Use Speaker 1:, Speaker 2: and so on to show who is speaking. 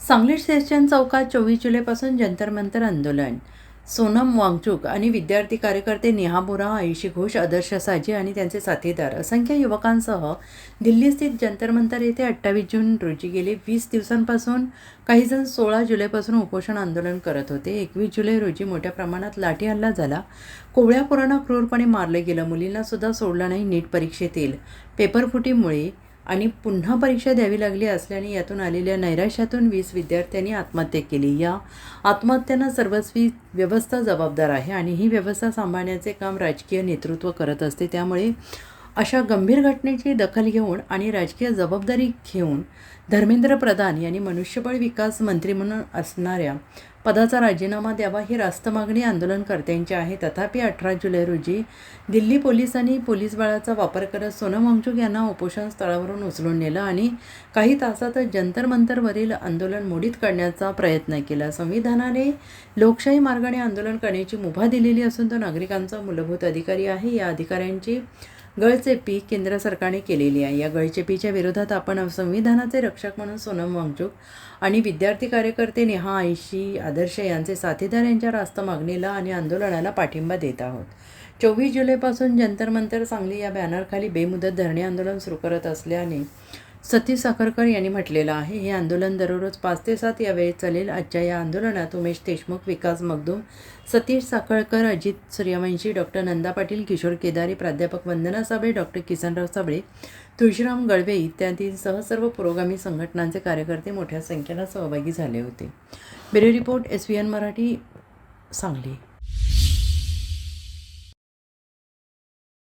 Speaker 1: Sangli station चौकात 24 जुलैपासून जंतर मंतर आंदोलन. सोनम वांगचुक आणि विद्यार्थी कार्यकर्ते नेहा बोरा, आयुषी घोष, आदर्श साजे आणि त्यांचे साथीदार असंख्य युवकांसह दिल्लीस्थित जंतर मंतर येथे 28 जून रोजी गेले 20 दिवसांपासून काहीजण 16 जुलैपासून उपोषण आंदोलन करत होते. 21 जुलै रोजी मोठ्या प्रमाणात लाठी हल्ला झाला. कोवळ्या पोरांना क्रूरपणे मारलं गेलं. मुलींना सुद्धा सोडलं नाही. नीट परीक्षेतील पेपरफुटीमुळे आणि पुन्हा परीक्षा द्यावी लागली असल्याने यातून आलेल्या नैराश्यातून 20 विद्यार्थ्यांनी आत्महत्या केली. या आत्महत्यांना सर्वस्वी व्यवस्था जबाबदार आहे आणि ही व्यवस्था सांभाळण्याचे काम राजकीय नेतृत्व करत असते. त्यामुळे अशा गंभीर घटनेची दखल घेऊन आणि राजकीय जबाबदारी घेऊन धर्मेंद्र प्रधान यांनी मनुष्यबळ विकास मंत्री म्हणून असणाऱ्या पदाचा राजीनामा द्यावा ही रास्त मागणी आंदोलनकर्त्यांची आहे. तथापि 18 जुलै रोजी दिल्ली पोलिसांनी पोलीस बळाचा वापर करत सोनम वांगचुक यांना उपोषण स्थळावरून उचलून नेलं आणि काही तासातच जंतर मंतरवरील आंदोलन मोडीत काढण्याचा प्रयत्न केला. संविधानाने लोकशाही मार्गाने आंदोलन करण्याची मुभा दिलेली असून तो नागरिकांचा मूलभूत अधिकारी आहे. या अधिकाऱ्यांची गळचेपी केंद्र सरकारने केलेली आहे. या गळचेपीच्या विरोधात आपण संविधानाचे रक्षक म्हणून सोनम वांगचुक आणि विद्यार्थी कार्यकर्ते नेहा, आयुषी, आदर्श यांचे साथीदार यांच्या रास्त मागणीला आणि आंदोलनाला पाठिंबा देत आहोत. 24 जुलैपासून जंतर मंतर सांगली या बॅनरखाली बेमुदत धरणे आंदोलन सुरू करत असल्याने सतीश साखरकर यांनी म्हटलेलं आहे. हे आंदोलन दररोज 5 ते 7 या वेळेत चालेल. आजच्या या आंदोलनात उमेश देशमुख, विकास मगदूम, सतीश साखरकर, अजित सूर्यवंशी, डॉक्टर नंदा पाटील, किशोर केदारी, प्राध्यापक वंदना साबळे, डॉक्टर किसनराव साबळे, तुळशीराम गळवे इत्यादींसह सर्व पुरोगामी संघटनांचे कार्यकर्ते मोठ्या संख्येने सहभागी झाले होते. Bureau report, SVN Marathi, Sangli.